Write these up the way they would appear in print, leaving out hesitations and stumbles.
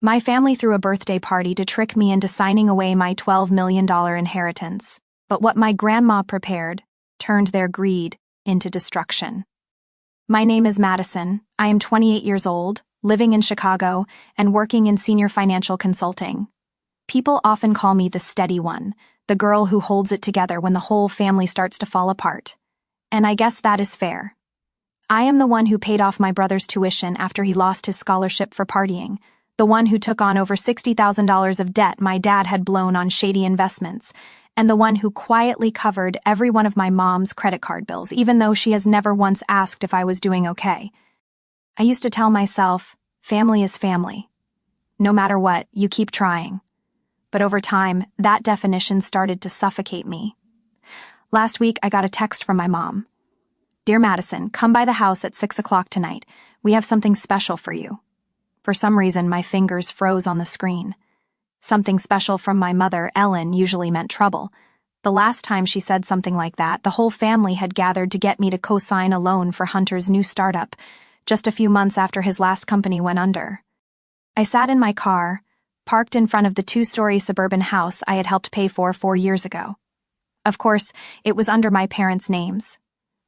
My family threw a birthday party to trick me into signing away my $12 million inheritance, but what my grandma prepared turned their greed into destruction. My name is Madison. I am 28 years old, living in Chicago, and working in senior financial consulting. People often call me the steady one, the girl who holds it together when the whole family starts to fall apart. And I guess that is fair. I am the one who paid off my brother's tuition after he lost his scholarship for partying, the one who took on over $60,000 of debt my dad had blown on shady investments, and the one who quietly covered every one of my mom's credit card bills, even though she has never once asked if I was doing okay. I used to tell myself, family is family. No matter what, you keep trying. But over time, that definition started to suffocate me. Last week, I got a text from my mom. "Dear Madison, come by the house at 6 o'clock tonight. We have something special for you." For some reason, my fingers froze on the screen. Something special from my mother, Ellen, usually meant trouble. The last time she said something like that, the whole family had gathered to get me to co-sign a loan for Hunter's new startup, just a few months after his last company went under. I sat in my car, parked in front of the 2-story suburban house I had helped pay for 4 years ago. Of course, it was under my parents' names.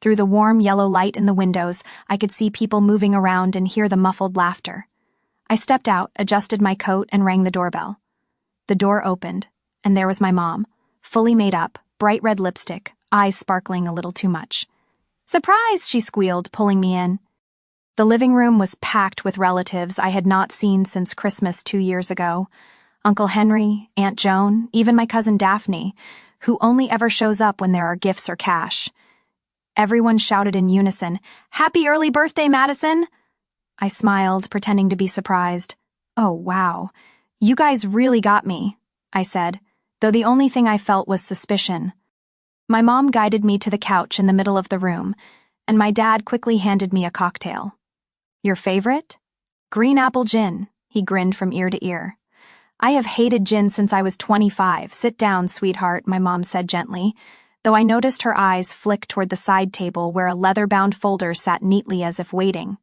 Through the warm yellow light in the windows, I could see people moving around and hear the muffled laughter. I stepped out, adjusted my coat, and rang the doorbell. The door opened, and there was my mom, fully made up, bright red lipstick, eyes sparkling a little too much. "Surprise!" she squealed, pulling me in. The living room was packed with relatives I had not seen since Christmas 2 years ago. Uncle Henry, Aunt Joan, even my cousin Daphne, who only ever shows up when there are gifts or cash. Everyone shouted in unison, "Happy early birthday, Madison!" I smiled, pretending to be surprised. "Oh, wow. You guys really got me," I said, though the only thing I felt was suspicion. My mom guided me to the couch in the middle of the room, and my dad quickly handed me a cocktail. "Your favorite?" "Green apple gin," he grinned from ear to ear. "I have hated gin since I was 25. Sit down, sweetheart," my mom said gently, though I noticed her eyes flick toward the side table where a leather-bound folder sat neatly as if waiting.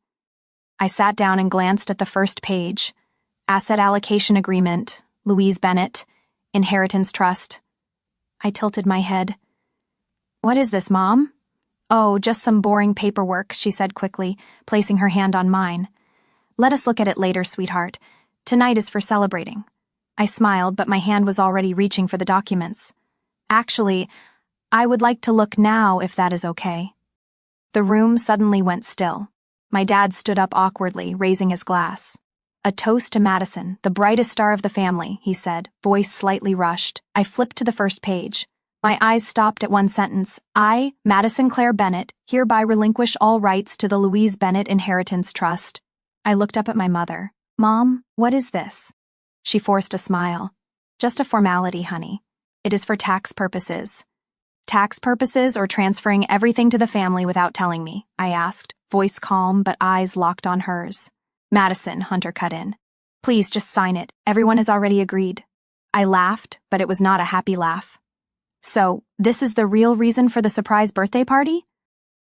I sat down and glanced at the first page. Asset allocation agreement, Louise Bennett, inheritance trust. I tilted my head. "What is this, Mom?" "Oh, just some boring paperwork," she said quickly, placing her hand on mine. "Let us look at it later, sweetheart. Tonight is for celebrating." I smiled, but my hand was already reaching for the documents. "Actually, I would like to look now if that is okay." The room suddenly went still. My dad stood up awkwardly, raising his glass. "A toast to Madison, the brightest star of the family," he said, voice slightly rushed. I flipped to the first page. My eyes stopped at one sentence. "I, Madison Claire Bennett, hereby relinquish all rights to the Louise Bennett Inheritance Trust." I looked up at my mother. "Mom, what is this?" She forced a smile. "Just a formality, honey. It is for tax purposes." "Tax purposes or transferring everything to the family without telling me?" I asked, voice calm but eyes locked on hers. "Madison," Hunter cut in. "Please just sign it. Everyone has already agreed." I laughed, but it was not a happy laugh. "So, this is the real reason for the surprise birthday party?"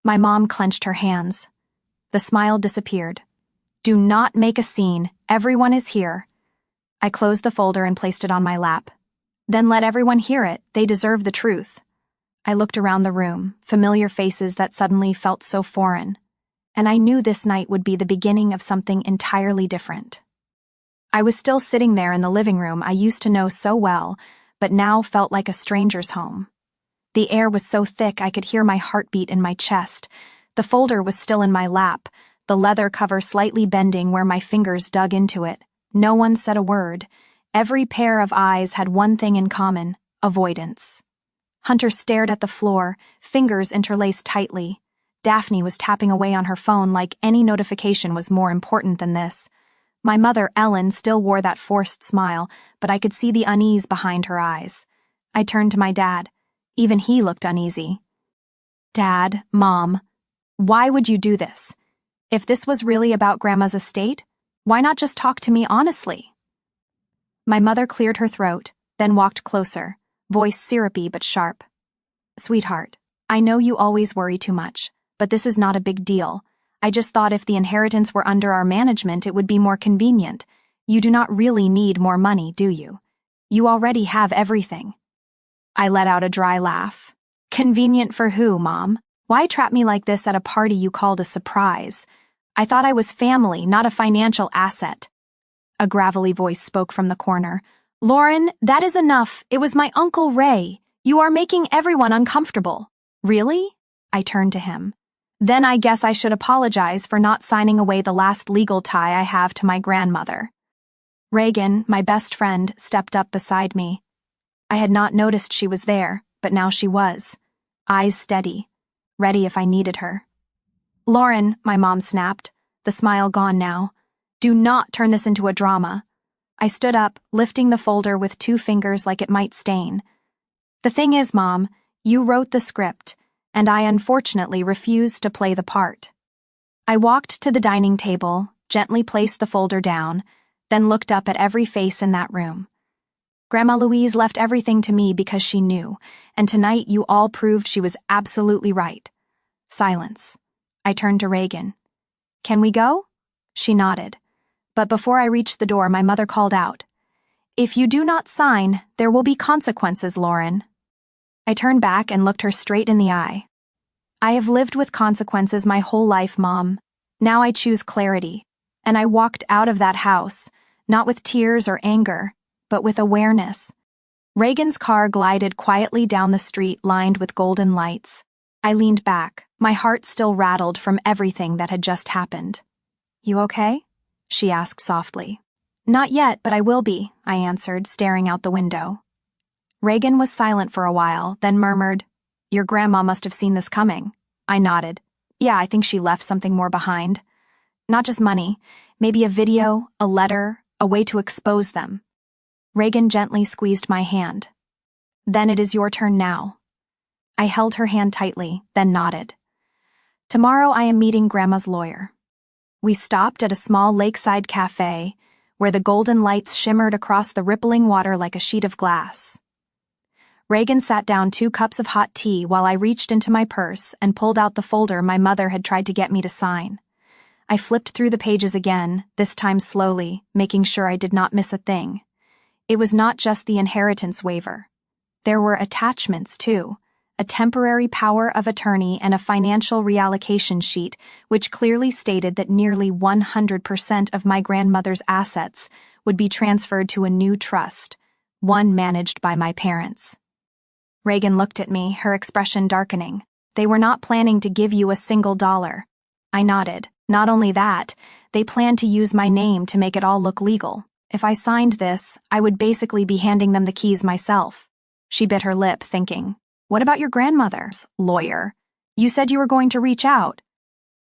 My mom clenched her hands. The smile disappeared. "Do not make a scene. Everyone is here." I closed the folder and placed it on my lap. "Then let everyone hear it. They deserve the truth." I looked around the room, familiar faces that suddenly felt so foreign, and I knew this night would be the beginning of something entirely different. I was still sitting there in the living room I used to know so well, but now felt like a stranger's home. The air was so thick I could hear my heartbeat in my chest. The folder was still in my lap, the leather cover slightly bending where my fingers dug into it. No one said a word. Every pair of eyes had one thing in common: avoidance. Hunter stared at the floor, fingers interlaced tightly. Daphne was tapping away on her phone like any notification was more important than this. My mother, Ellen, still wore that forced smile, but I could see the unease behind her eyes. I turned to my dad. Even he looked uneasy. "Dad, Mom, why would you do this? If this was really about Grandma's estate, why not just talk to me honestly?" My mother cleared her throat, then walked closer, voice syrupy but sharp. "Sweetheart, I know you always worry too much, but this is not a big deal. I just thought if the inheritance were under our management, it would be more convenient. You do not really need more money, do you? You already have everything. I let out a dry laugh. Convenient for who, Mom? Why trap me like this at a party you called a surprise? I thought I was family, not a financial asset. A gravelly voice spoke from the corner. Lauren, that is enough. It was my Uncle Ray. You are making everyone uncomfortable. Really? I turned to him. Then I guess I should apologize for not signing away the last legal tie I have to my grandmother. Reagan, my best friend, stepped up beside me. I had not noticed she was there, but now she was. Eyes steady, ready if I needed her. Lauren, my mom snapped, the smile gone now. Do not turn this into a drama. I stood up, lifting the folder with 2 fingers like it might stain. The thing is, Mom, you wrote the script, and I unfortunately refused to play the part. I walked to the dining table, gently placed the folder down, then looked up at every face in that room. Grandma Louise left everything to me because she knew, and tonight you all proved she was absolutely right. Silence. I turned to Reagan. Can we go? She nodded. But before I reached the door, my mother called out. If you do not sign, there will be consequences, Lauren. I turned back and looked her straight in the eye. I have lived with consequences my whole life, Mom. Now I choose clarity. And I walked out of that house, not with tears or anger, but with awareness. Reagan's car glided quietly down the street lined with golden lights. I leaned back, my heart still rattled from everything that had just happened. You okay? She asked softly. Not yet, but I will be, I answered, staring out the window. Reagan was silent for a while, then murmured, Your grandma must have seen this coming. I nodded. Yeah, I think she left something more behind. Not just money, maybe a video, a letter, a way to expose them. Reagan gently squeezed my hand. Then it is your turn now. I held her hand tightly, then nodded. Tomorrow I am meeting Grandma's lawyer. We stopped at a small lakeside cafe, where the golden lights shimmered across the rippling water like a sheet of glass. Reagan sat down 2 cups of hot tea while I reached into my purse and pulled out the folder my mother had tried to get me to sign. I flipped through the pages again, this time slowly, making sure I did not miss a thing. It was not just the inheritance waiver. There were attachments, too. A temporary power of attorney and a financial reallocation sheet which clearly stated that nearly 100% of my grandmother's assets would be transferred to a new trust, one managed by my parents. Reagan looked at me, her expression darkening. They were not planning to give you a single dollar. I nodded. Not only that, they planned to use my name to make it all look legal. If I signed this, I would basically be handing them the keys myself. She bit her lip, thinking, What about your grandmother's lawyer? You said you were going to reach out.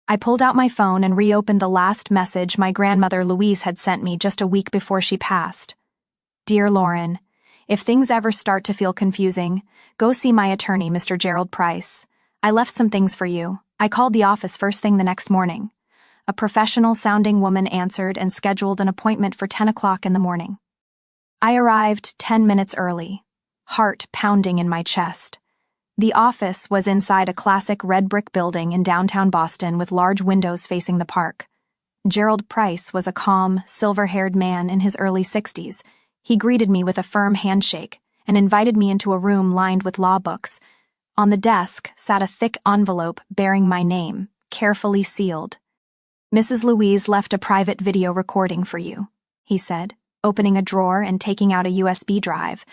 I pulled out my phone and reopened the last message my grandmother Louise had sent me just a week before she passed. Dear Lauren, if things ever start to feel confusing, go see my attorney, Mr. Gerald Price. I left some things for you. I called the office first thing the next morning. A professional-sounding woman answered and scheduled an appointment for 10 o'clock in the morning. I arrived 10 minutes early, heart pounding in my chest. The office was inside a classic red brick building in downtown Boston with large windows facing the park. Gerald Price was a calm, silver-haired man in his early 60s. He greeted me with a firm handshake and invited me into a room lined with law books. On the desk sat a thick envelope bearing my name, carefully sealed. Mrs. Louise left a private video recording for you, he said, opening a drawer and taking out a USB drive.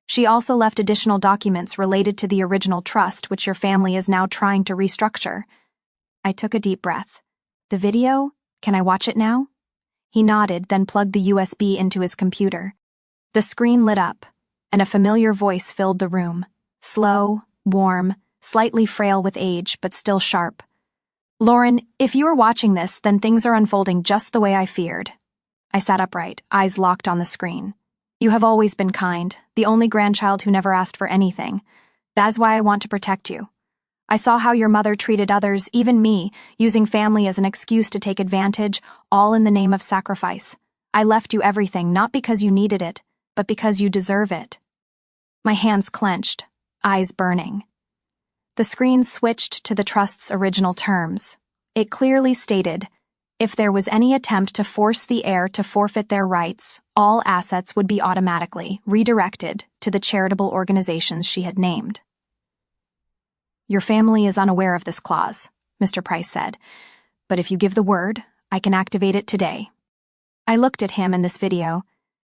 She also left additional documents related to the original trust which your family is now trying to restructure. I took a deep breath. The video? Can I watch it now? He nodded, then plugged the USB into his computer. The screen lit up, and a familiar voice filled the room. Slow, warm, slightly frail with age, but still sharp. Lauren, if you are watching this, then things are unfolding just the way I feared. I sat upright, eyes locked on the screen. You have always been kind, the only grandchild who never asked for anything. That is why I want to protect you. I saw how your mother treated others, even me, using family as an excuse to take advantage, all in the name of sacrifice. I left you everything, not because you needed it, but because you deserve it. My hands clenched, eyes burning. The screen switched to the trust's original terms. It clearly stated, If there was any attempt to force the heir to forfeit their rights, all assets would be automatically redirected to the charitable organizations she had named. "Your family is unaware of this clause," Mr. Price said, "but if you give the word, I can activate it today." I looked at him in this video.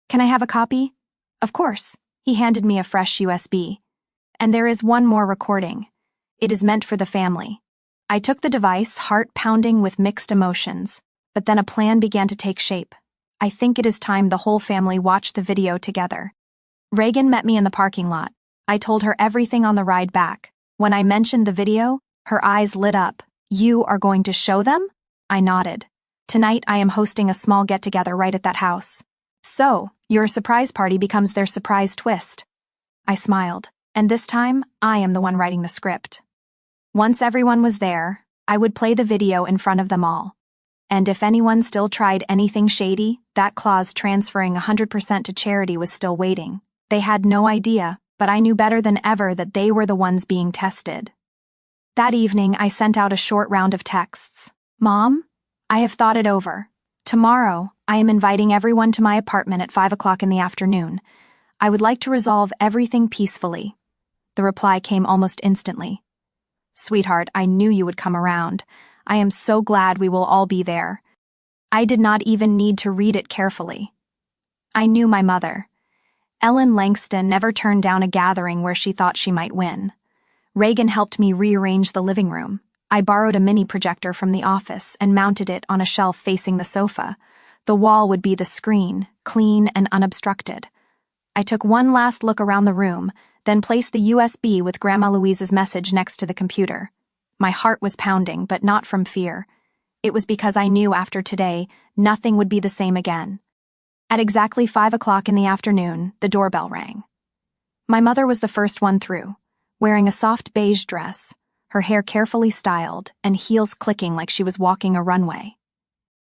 "Can I have a copy?" "Of course." He handed me a fresh USB. "And there is one more recording. It is meant for the family." I took the device, heart pounding with mixed emotions, but then a plan began to take shape. "I think it is time the whole family watched the video together." Reagan met me in the parking lot. I told her everything on the ride back. When I mentioned the video, her eyes lit up. "You are going to show them?" I nodded. "Tonight I am hosting a small get-together right at that house." "So, your surprise party becomes their surprise twist." I smiled, and this time I am the one writing the script. Once everyone was there, I would play the video in front of them all. And if anyone still tried anything shady, that clause transferring 100% to charity was still waiting. They had no idea, but I knew better than ever that they were the ones being tested. That evening, I sent out a short round of texts. "Mom, I have thought it over. Tomorrow, I am inviting everyone to my apartment at 5 o'clock in the afternoon. I would like to resolve everything peacefully." The reply came almost instantly. "Sweetheart, I knew you would come around. I am so glad we will all be there." I did not even need to read it carefully. I knew my mother. Ellen Langston never turned down a gathering where she thought she might win. Reagan helped me rearrange the living room. I borrowed a mini projector from the office and mounted it on a shelf facing the sofa. The wall would be the screen, clean and unobstructed. I took one last look around the room, then placed the USB with Grandma Louise's message next to the computer. My heart was pounding, but not from fear. It was because I knew after today, nothing would be the same again. At exactly 5 o'clock in the afternoon, the doorbell rang. My mother was the first one through, wearing a soft beige dress, her hair carefully styled and heels clicking like she was walking a runway.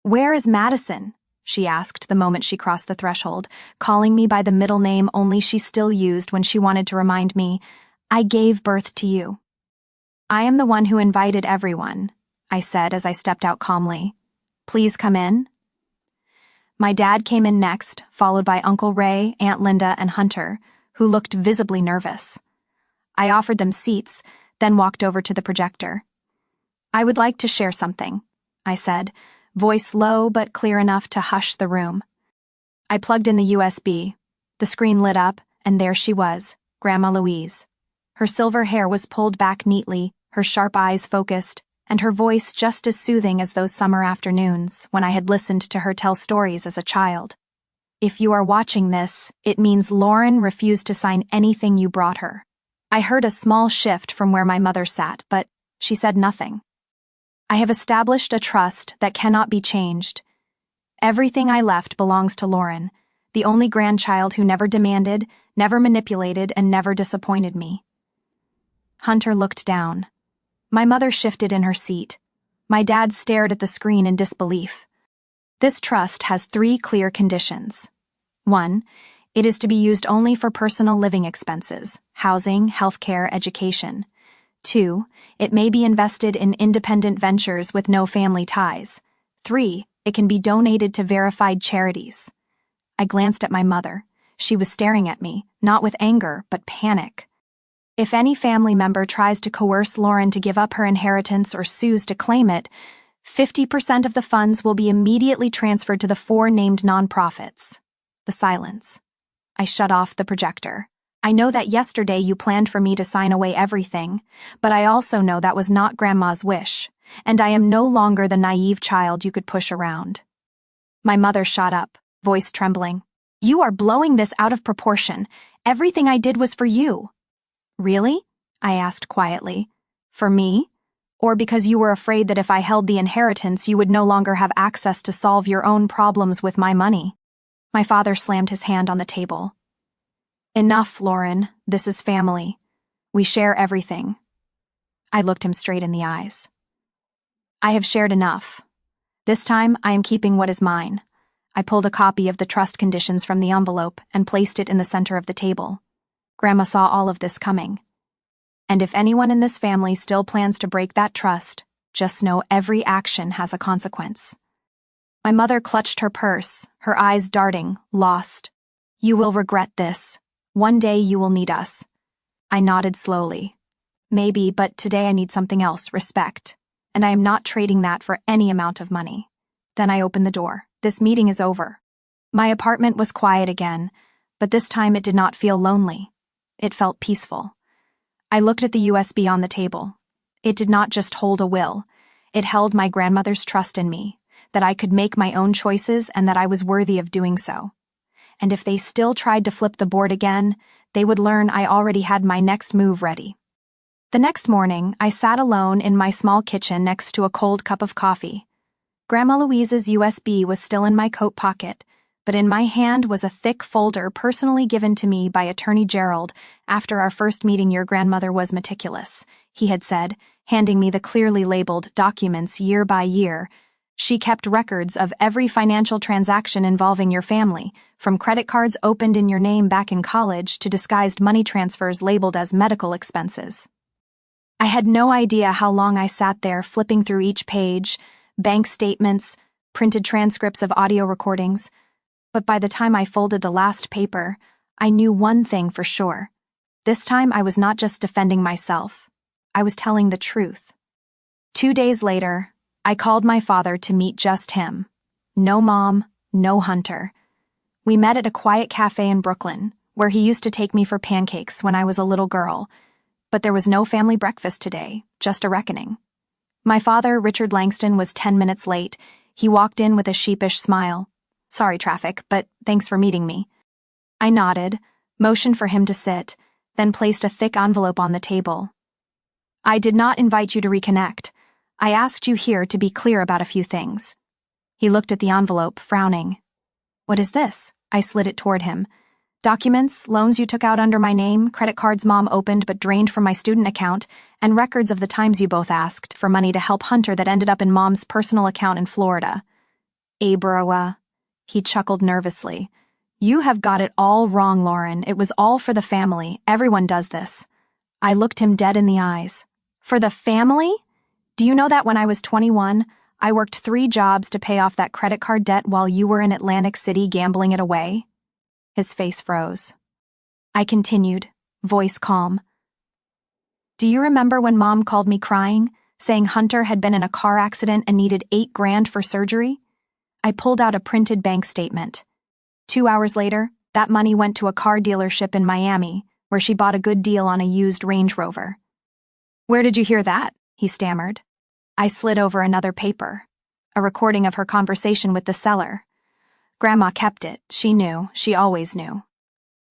"Where is Madison?" she asked the moment she crossed the threshold, calling me by the middle name only she still used when she wanted to remind me, "I gave birth to you." "I am the one who invited everyone," I said as I stepped out calmly. "Please come in." My dad came in next, followed by Uncle Ray, Aunt Linda, and Hunter, who looked visibly nervous. I offered them seats, then walked over to the projector. "I would like to share something," I said, voice low but clear enough to hush the room. I plugged in the USB. The screen lit up, and there she was, Grandma Louise. Her silver hair was pulled back neatly, her sharp eyes focused, and her voice just as soothing as those summer afternoons when I had listened to her tell stories as a child. "If you are watching this, it means Lauren refused to sign anything you brought her." I heard a small shift from where my mother sat, but she said nothing. "I have established a trust that cannot be changed. Everything I left belongs to Lauren, the only grandchild who never demanded, never manipulated, and never disappointed me." Hunter looked down. My mother shifted in her seat. My dad stared at the screen in disbelief. "This trust has 3 clear conditions. 1. It is to be used only for personal living expenses, housing, healthcare, education. 2. It may be invested in independent ventures with no family ties. 3. It can be donated to verified charities." I glanced at my mother. She was staring at me, not with anger, but panic. "If any family member tries to coerce Lauren to give up her inheritance or sues to claim it, 50% of the funds will be immediately transferred to the 4 named nonprofits." The silence. I shut off the projector. "I know that yesterday you planned for me to sign away everything, but I also know that was not Grandma's wish, and I am no longer the naive child you could push around." My mother shot up, voice trembling. "You are blowing this out of proportion. Everything I did was for you." "Really?" I asked quietly. "For me? Or because you were afraid that if I held the inheritance you would no longer have access to solve your own problems with my money?" My father slammed his hand on the table. "Enough, Lauren. This is family. We share everything." I looked him straight in the eyes. "I have shared enough. This time I am keeping what is mine." I pulled a copy of the trust conditions from the envelope and placed it in the center of the table. Grandma saw all of this coming. "And if anyone in this family still plans to break that trust, just know every action has a consequence." My mother clutched her purse, her eyes darting, lost. "You will regret this. One day you will need us." I nodded slowly. "Maybe, but today I need something else, respect. And I am not trading that for any amount of money." Then I opened the door. "This meeting is over." My apartment was quiet again, but this time it did not feel lonely. It felt peaceful. I looked at the USB on the table. It did not just hold a will. It held my grandmother's trust in me, that I could make my own choices and that I was worthy of doing so. And if they still tried to flip the board again, they would learn I already had my next move ready. The next morning, I sat alone in my small kitchen next to a cold cup of coffee. Grandma Louise's USB was still in my coat pocket, but in my hand was a thick folder personally given to me by Attorney Gerald after our first meeting. "Your grandmother was meticulous," he had said, handing me the clearly labeled documents year by year. "She kept records of every financial transaction involving your family, from credit cards opened in your name back in college to disguised money transfers labeled as medical expenses." I had no idea how long I sat there flipping through each page, bank statements, printed transcripts of audio recordings, but by the time I folded the last paper, I knew one thing for sure. This time I was not just defending myself. I was telling the truth. 2 days later, I called my father to meet just him. No mom, no Hunter. We met at a quiet cafe in Brooklyn, where he used to take me for pancakes when I was a little girl. But there was no family breakfast today, just a reckoning. My father, Richard Langston, was 10 minutes late. He walked in with a sheepish smile. "Sorry, traffic, but thanks for meeting me." I nodded, motioned for him to sit, then placed a thick envelope on the table. "I did not invite you to reconnect. I asked you here to be clear about a few things." He looked at the envelope, frowning. "What is this?" I slid it toward him. "Documents, loans you took out under my name, credit cards Mom opened but drained from my student account, and records of the times you both asked for money to help Hunter that ended up in Mom's personal account in Florida." "Abra," he chuckled nervously. "You have got it all wrong, Lauren. It was all for the family. Everyone does this." I looked him dead in the eyes. "For the family? Do you know that when I was 21, I worked 3 jobs to pay off that credit card debt while you were in Atlantic City gambling it away?" His face froze. I continued, voice calm. "Do you remember when Mom called me crying, saying Hunter had been in a car accident and needed $8,000 for surgery?" I pulled out a printed bank statement. 2 hours later, that money went to a car dealership in Miami, where she bought a good deal on a used Range Rover. "Where did you hear that?" he stammered. I slid over another paper, a recording of her conversation with the seller. Grandma kept it. She knew. She always knew.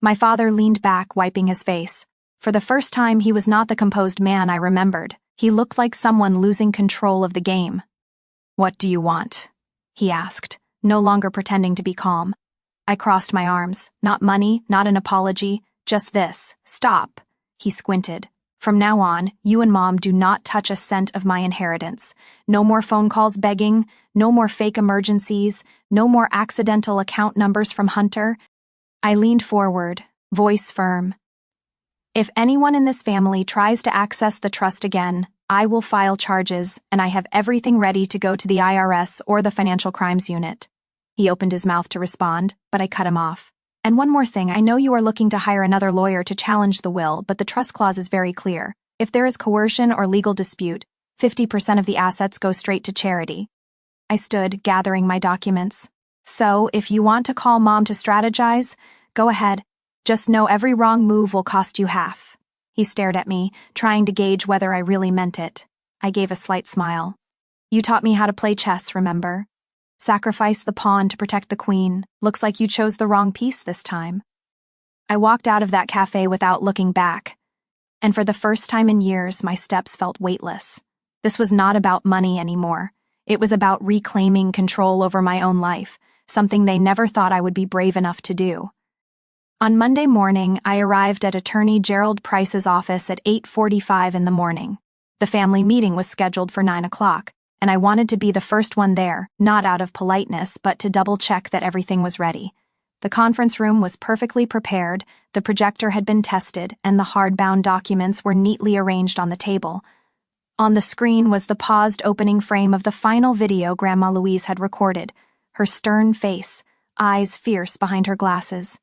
My father leaned back, wiping his face. For the first time, he was not the composed man I remembered. He looked like someone losing control of the game. "What do you want?" he asked, no longer pretending to be calm. I crossed my arms. "Not money, not an apology, just this. Stop." He squinted. "From now on, you and Mom do not touch a cent of my inheritance. No more phone calls begging, no more fake emergencies, no more accidental account numbers from Hunter." I leaned forward, voice firm. "If anyone in this family tries to access the trust again, I will file charges, and I have everything ready to go to the IRS or the Financial Crimes Unit." He opened his mouth to respond, but I cut him off. "And one more thing, I know you are looking to hire another lawyer to challenge the will, but the trust clause is very clear. If there is coercion or legal dispute, 50% of the assets go straight to charity." I stood, gathering my documents. "So, if you want to call Mom to strategize, go ahead. Just know every wrong move will cost you half." He stared at me, trying to gauge whether I really meant it. I gave a slight smile. "You taught me how to play chess, remember? Sacrifice the pawn to protect the queen. Looks like you chose the wrong piece this time." I walked out of that cafe without looking back, and for the first time in years, my steps felt weightless. This was not about money anymore. It was about reclaiming control over my own life, something they never thought I would be brave enough to do. On Monday morning, I arrived at Attorney Gerald Price's office at 8:45 in the morning. The family meeting was scheduled for 9 o'clock, and I wanted to be the first one there, not out of politeness, but to double-check that everything was ready. The conference room was perfectly prepared, the projector had been tested, and the hardbound documents were neatly arranged on the table. On the screen was the paused opening frame of the final video Grandma Louise had recorded. her stern face, eyes fierce behind her glasses.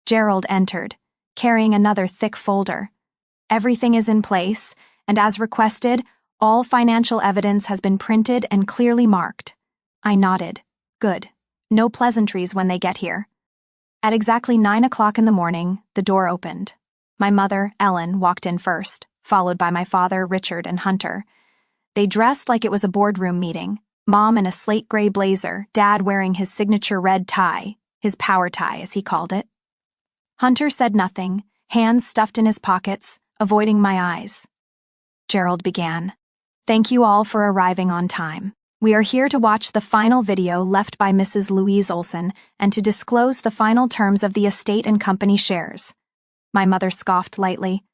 Gerald entered, carrying another thick folder. Everything is in place, and as requested, all financial evidence has been printed and clearly marked. I nodded. Good. No pleasantries when they get here. At exactly 9 o'clock in the morning, the door opened. My mother, Ellen, walked in first, followed by my father, Richard, and Hunter. They dressed like it was a boardroom meeting. Mom in a slate gray blazer, Dad wearing his signature red tie, his power tie as he called it. Hunter said nothing, hands stuffed in his pockets, avoiding my eyes. Gerald began. Thank you all for arriving on time. We are here to watch the final video left by Mrs. Louise Olson and to disclose the final terms of the estate and company shares. My mother scoffed lightly.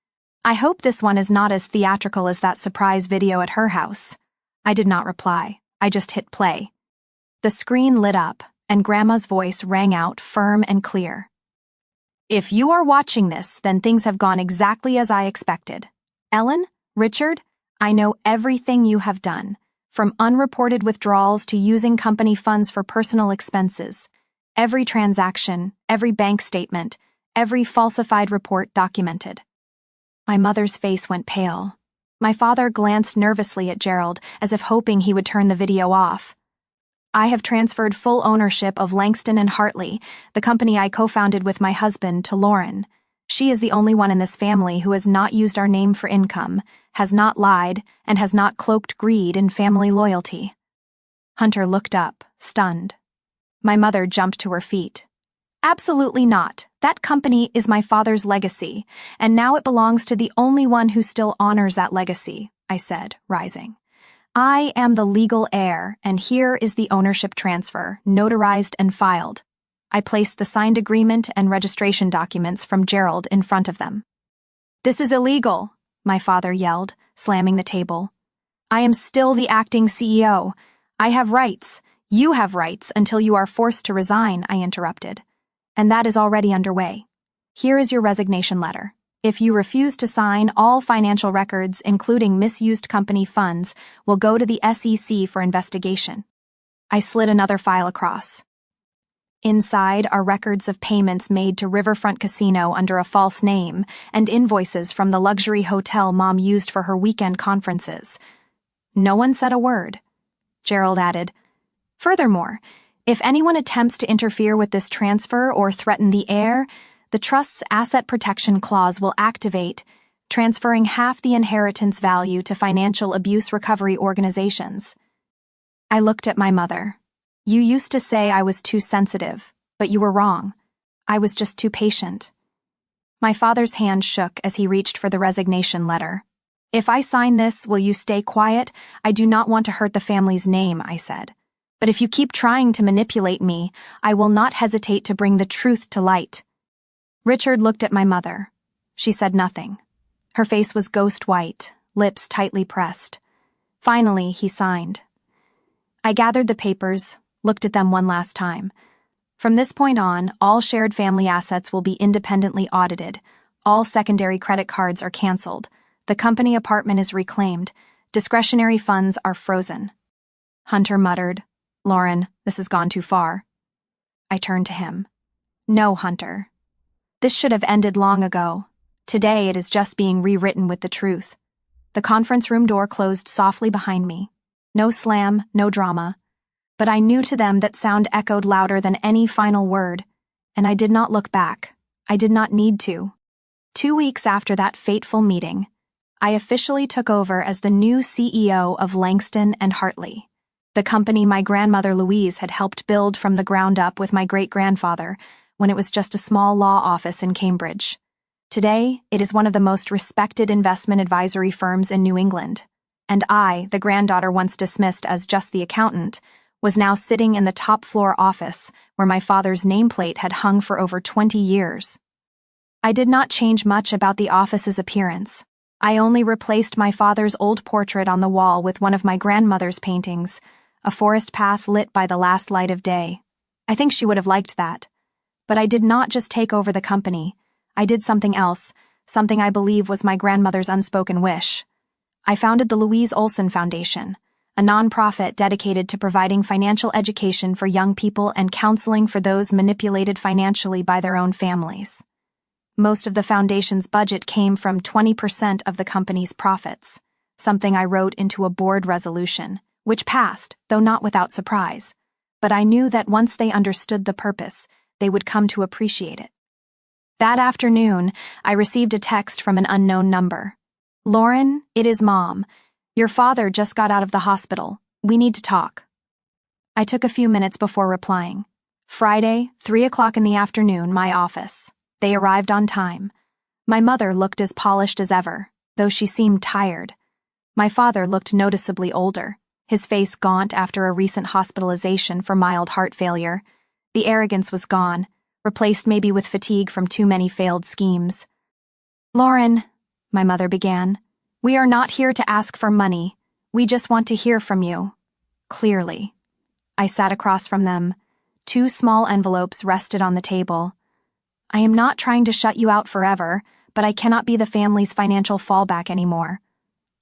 I hope this one is not as theatrical as that surprise video at her house. I did not reply. I just hit play. The screen lit up, and Grandma's voice rang out firm and clear. If you are watching this, then things have gone exactly as I expected. Ellen, Richard, I know everything you have done, from unreported withdrawals to using company funds for personal expenses. Every transaction, every bank statement, every falsified report documented. My mother's face went pale. My father glanced nervously at Gerald, as if hoping he would turn the video off. I have transferred full ownership of Langston and Hartley, the company I co-founded with my husband, to Lauren. She is the only one in this family who has not used our name for income, has not lied, and has not cloaked greed in family loyalty. Hunter looked up, stunned. My mother jumped to her feet. Absolutely not. That company is my father's legacy, and now it belongs to the only one who still honors that legacy, I said, rising. I am the legal heir, and here is the ownership transfer, notarized and filed. I placed the signed agreement and registration documents from Gerald in front of them. This is illegal, my father yelled, slamming the table. I am still the acting CEO. I have rights. You have rights until you are forced to resign, I interrupted. And that is already underway. Here is your resignation letter. If you refuse to sign, all financial records, including misused company funds, will go to the SEC for investigation. I slid another file across. Inside are records of payments made to Riverfront Casino under a false name and invoices from the luxury hotel Mom used for her weekend conferences. No one said a word. Gerald added, Furthermore, if anyone attempts to interfere with this transfer or threaten the heir, the trust's asset protection clause will activate, transferring half the inheritance value to financial abuse recovery organizations. I looked at my mother. You used to say I was too sensitive, but you were wrong. I was just too patient. My father's hand shook as he reached for the resignation letter. If I sign this, will you stay quiet? I do not want to hurt the family's name, I said. But if you keep trying to manipulate me, I will not hesitate to bring the truth to light. Richard looked at my mother. She said nothing. Her face was ghost white, lips tightly pressed. Finally, he signed. I gathered the papers, looked at them one last time. From this point on, all shared family assets will be independently audited. All secondary credit cards are canceled. The company apartment is reclaimed. Discretionary funds are frozen. Hunter muttered, Lauren, this has gone too far. I turned to him. No, Hunter. This should have ended long ago. Today it is just being rewritten with the truth. The conference room door closed softly behind me. No slam, no drama. But I knew to them that sound echoed louder than any final word, and I did not look back. I did not need to. 2 weeks after that fateful meeting, I officially took over as the new CEO of Langston and Hartley, the company my grandmother Louise had helped build from the ground up with my great-grandfather when it was just a small law office in Cambridge. Today, it is one of the most respected investment advisory firms in New England, and I, the granddaughter once dismissed as just the accountant, was now sitting in the top-floor office where my father's nameplate had hung for over 20 years. I did not change much about the office's appearance. I only replaced my father's old portrait on the wall with one of my grandmother's paintings, a forest path lit by the last light of day. I think she would have liked that. But I did not just take over the company. I did something else, something I believe was my grandmother's unspoken wish. I founded the Louise Olson Foundation, a nonprofit dedicated to providing financial education for young people and counseling for those manipulated financially by their own families. Most of the foundation's budget came from 20% of the company's profits, something I wrote into a board resolution, which passed, though not without surprise. But I knew that once they understood the purpose, they would come to appreciate it. That afternoon, I received a text from an unknown number. "Lauren, it is Mom. Your father just got out of the hospital. We need to talk." I took a few minutes before replying. Friday, 3 o'clock in the afternoon, my office. They arrived on time. My mother looked as polished as ever, though she seemed tired. My father looked noticeably older, his face gaunt after a recent hospitalization for mild heart failure. The arrogance was gone, replaced maybe with fatigue from too many failed schemes. "Lauren," my mother began, "we are not here to ask for money. We just want to hear from you." Clearly. I sat across from them. 2 small envelopes rested on the table. "I am not trying to shut you out forever, but I cannot be the family's financial fallback anymore."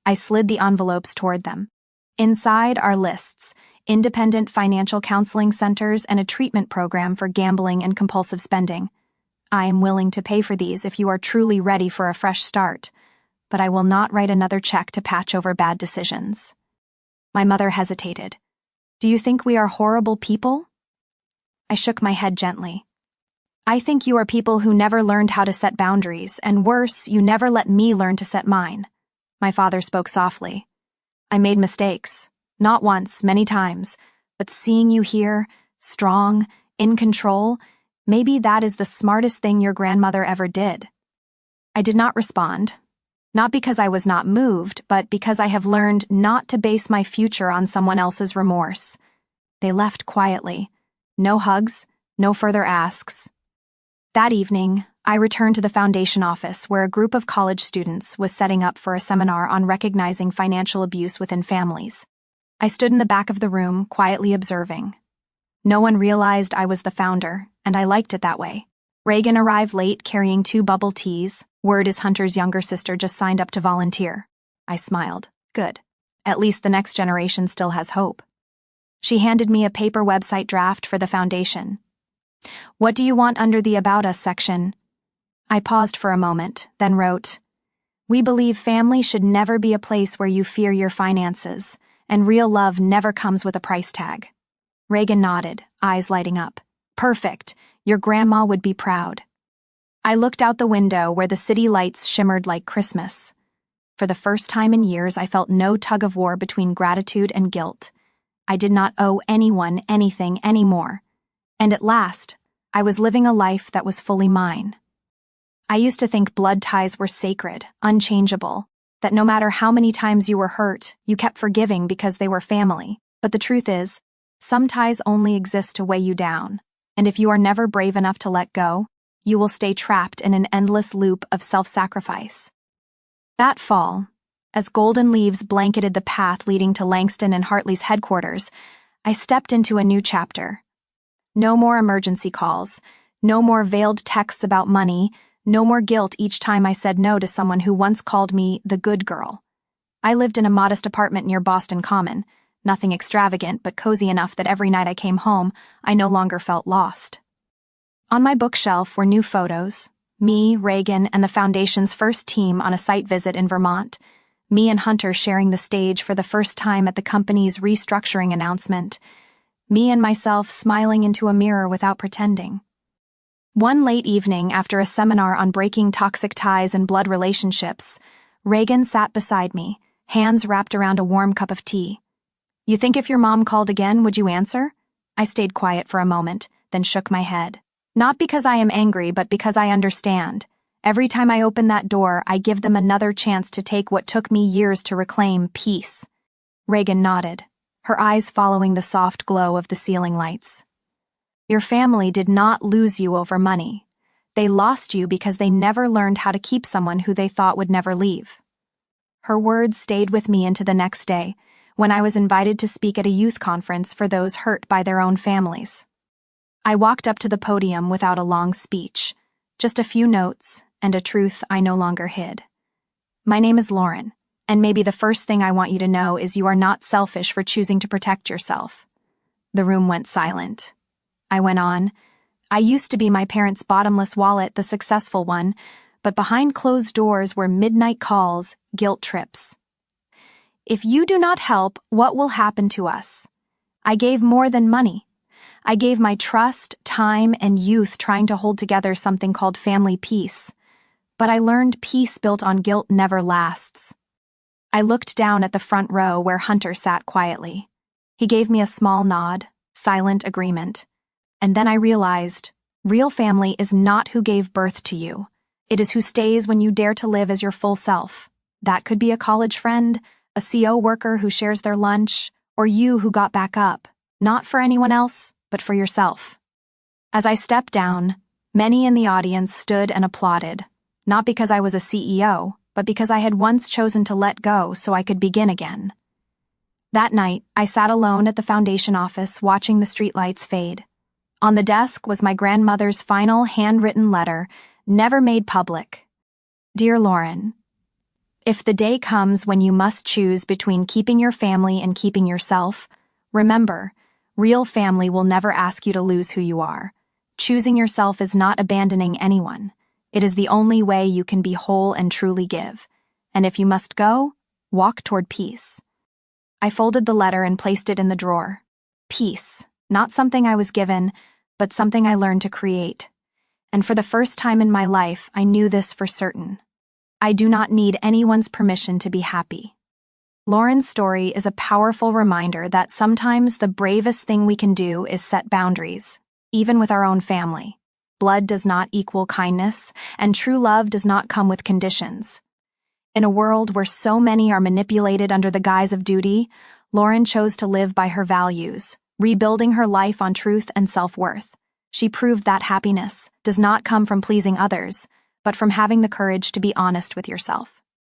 I slid the envelopes toward them. Inside are lists, independent financial counseling centers, and a treatment program for gambling and compulsive spending. I am willing to pay for these if you are truly ready for a fresh start, but I will not write another check to patch over bad decisions. My mother hesitated. "Do you think we are horrible people?" I shook my head gently. "I think you are people who never learned how to set boundaries, and worse, you never let me learn to set mine." My father spoke softly. "I made mistakes. Not once, many times, but seeing you here, strong, in control, maybe that is the smartest thing your grandmother ever did." I did not respond, not because I was not moved, but because I have learned not to base my future on someone else's remorse. They left quietly. No hugs, no further asks. That evening, I returned to the foundation office where a group of college students was setting up for a seminar on recognizing financial abuse within families. I stood in the back of the room, quietly observing. No one realized I was the founder, and I liked it that way. Reagan arrived late carrying 2 bubble teas. Word is Hunter's younger sister just signed up to volunteer. I smiled. Good. At least the next generation still has hope. She handed me a paper website draft for the foundation. "What do you want under the About Us section?" I paused for a moment, then wrote, "We believe family should never be a place where you fear your finances, and real love never comes with a price tag." Reagan nodded, eyes lighting up. "Perfect. Your grandma would be proud." I looked out the window where the city lights shimmered like Christmas. For the first time in years, I felt no tug-of-war between gratitude and guilt. I did not owe anyone anything anymore. And at last, I was living a life that was fully mine. I used to think blood ties were sacred, unchangeable, that no matter how many times you were hurt, you kept forgiving because they were family. But the truth is, some ties only exist to weigh you down, and if you are never brave enough to let go, you will stay trapped in an endless loop of self-sacrifice. That fall, as golden leaves blanketed the path leading to Langston and Hartley's headquarters, I stepped into a new chapter. No more emergency calls, no more veiled texts about money, no more guilt each time I said no to someone who once called me the good girl. I lived in a modest apartment near Boston Common, nothing extravagant but cozy enough that every night I came home, I no longer felt lost. On my bookshelf were new photos, me, Reagan, and the Foundation's first team on a site visit in Vermont, me and Hunter sharing the stage for the first time at the company's restructuring announcement, me and myself smiling into a mirror without pretending. One late evening, after a seminar on breaking toxic ties and blood relationships, Reagan sat beside me, hands wrapped around a warm cup of tea. "You think if your mom called again, would you answer?" I stayed quiet for a moment, then shook my head. "Not because I am angry, but because I understand. Every time I open that door, I give them another chance to take what took me years to reclaim, peace." Reagan nodded, her eyes following the soft glow of the ceiling lights. "Your family did not lose you over money. They lost you because they never learned how to keep someone who they thought would never leave." Her words stayed with me into the next day, when I was invited to speak at a youth conference for those hurt by their own families. I walked up to the podium without a long speech, just a few notes and a truth I no longer hid. "My name is Lauren. And maybe the first thing I want you to know is you are not selfish for choosing to protect yourself." The room went silent. I went on. "I used to be my parents' bottomless wallet, the successful one, but behind closed doors were midnight calls, guilt trips. If you do not help, what will happen to us? I gave more than money. I gave my trust, time, and youth trying to hold together something called family peace. But I learned peace built on guilt never lasts." I looked down at the front row where Hunter sat quietly. He gave me a small nod, silent agreement. And then I realized, real family is not who gave birth to you. It is who stays when you dare to live as your full self. That could be a college friend, a CO worker who shares their lunch, or you who got back up, not for anyone else, but for yourself. As I stepped down, many in the audience stood and applauded, not because I was a CEO, but because I had once chosen to let go so I could begin again. That night, I sat alone at the foundation office watching the streetlights fade. On the desk was my grandmother's final handwritten letter, never made public. "Dear Lauren, if the day comes when you must choose between keeping your family and keeping yourself, remember, real family will never ask you to lose who you are. Choosing yourself is not abandoning anyone. It is the only way you can be whole and truly give. And if you must go, walk toward peace." I folded the letter and placed it in the drawer. Peace, not something I was given, but something I learned to create. And for the first time in my life, I knew this for certain. I do not need anyone's permission to be happy. Lauren's story is a powerful reminder that sometimes the bravest thing we can do is set boundaries, even with our own family. Blood does not equal kindness, and true love does not come with conditions. In a world where so many are manipulated under the guise of duty, Lauren chose to live by her values, rebuilding her life on truth and self-worth. She proved that happiness does not come from pleasing others, but from having the courage to be honest with yourself.